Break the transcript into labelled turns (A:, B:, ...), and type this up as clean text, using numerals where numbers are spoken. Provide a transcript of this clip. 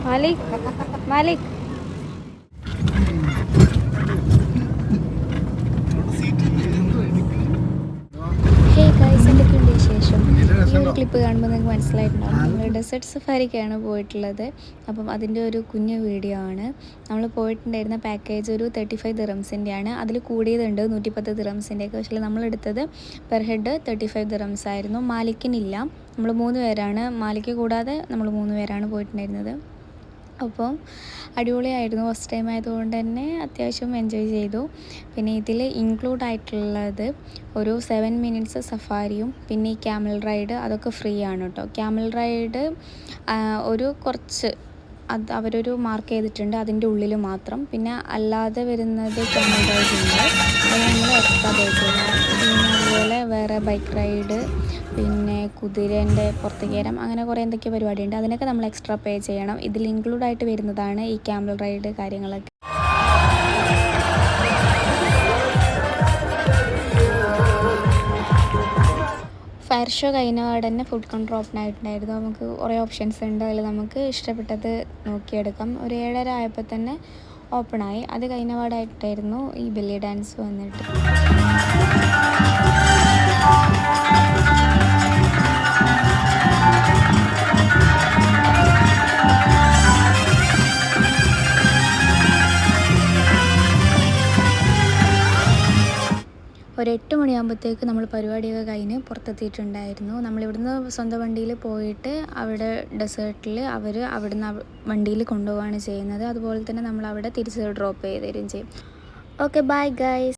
A: Malik Malik hey guys, എന്തൊക്കെയുണ്ട് വിശേഷം? ഈ ഒരു ക്ലിപ്പ് കാണുമ്പോൾ നിങ്ങൾക്ക് മനസ്സിലായിട്ടുണ്ടാകും നമ്മൾ ഡെസേർട്ട് സഫാരിക്കാണ് പോയിട്ടുള്ളത്. അപ്പം അതിൻ്റെ ഒരു കുഞ്ഞു വീഡിയോ ആണ്. നമ്മൾ പോയിട്ടുണ്ടായിരുന്ന പാക്കേജ് ഒരു 35 ദിറംസിൻ്റെയാണ്. അതിൽ കൂടിയതുണ്ട് 110 ദിറംസിൻ്റെയൊക്കെ. പക്ഷേ നമ്മളെടുത്തത് പെർ ഹെഡ് 35 ദിറംസ് ആയിരുന്നു. മാലിക്കിനില്ല. നമ്മൾ 3 പേരാണ്, മാലിക്ക് കൂടാതെ നമ്മൾ 3 പേരാണ് പോയിട്ടുണ്ടായിരുന്നത്. അപ്പോൾ അടിപൊളിയായിരുന്നു. ഫസ്റ്റ് ടൈം ആയതുകൊണ്ട് തന്നെ അത്യാവശ്യം എൻജോയ് ചെയ്തു. പിന്നെ ഇതിൽ ഇൻക്ലൂഡ് ആയിട്ടുള്ളത് ഒരു 7 മിനിറ്റ്സ് സഫാരിയും പിന്നെ ഈ ക്യാമൽ റൈഡ് അതൊക്കെ ഫ്രീ ആണ് കേട്ടോ. ക്യാമൽ റൈഡ് ഒരു കുറച്ച് അത് അവരൊരു മാർക്ക് ചെയ്തിട്ടുണ്ട്, അതിൻ്റെ ഉള്ളിൽ മാത്രം. പിന്നെ അല്ലാതെ വരുന്നത് ക്യാമൽ റൈഡ് ഉണ്ട്, അത് നമ്മൾ എക്സ്ട്രാ പേ ചെയ്യണം. പിന്നെ അതുപോലെ വേറെ ബൈക്ക് റൈഡ്, പിന്നെ കുതിരേൻ്റെ പുറത്ത് കയറാം, അങ്ങനെ കുറേ എന്തൊക്കെയോ പരിപാടിയുണ്ട്. അതിനൊക്കെ നമ്മൾ എക്സ്ട്രാ പേ ചെയ്യണം. ഇതിൽ ഇൻക്ലൂഡ് ആയിട്ട് വരുന്നതാണ് ഈ ക്യാമൽ റൈഡ് കാര്യങ്ങളൊക്കെ. ഫയർ ഷോ കഴിഞ്ഞപാട് തന്നെ ഫുഡ് കൗണ്ടർ ഓപ്പൺ ആയിട്ടുണ്ടായിരുന്നു. നമുക്ക് കുറേ ഓപ്ഷൻസ് ഉണ്ട്, അതിൽ നമുക്ക് ഇഷ്ടപ്പെട്ടത് നോക്കിയെടുക്കാം. ഒരു 7:30 ആയപ്പോൾ തന്നെ ഓപ്പണായി. അത് കഴിഞ്ഞപാടായിട്ടായിരുന്നു ഈ ബെല്ലി ഡാൻസ് വന്നിട്ട്. ഒരു 8 മണിയാകുമ്പോഴത്തേക്ക് നമ്മൾ പരിപാടിയൊക്കെ കഴിഞ്ഞ് പുറത്തെത്തിയിട്ടുണ്ടായിരുന്നു. നമ്മളിവിടുന്ന് സ്വന്തം വണ്ടിയിൽ പോയിട്ട് അവിടെ ഡെസേർട്ടിൽ അവർ അവിടുന്ന് വണ്ടിയിൽ കൊണ്ടുപോവുകയാണ് ചെയ്യുന്നത്. അതുപോലെ തന്നെ നമ്മൾ അവിടെ തിരിച്ച് ഡ്രോപ്പ് ചെയ്ത് തരും ചെയ്യും. Okay, bye guys.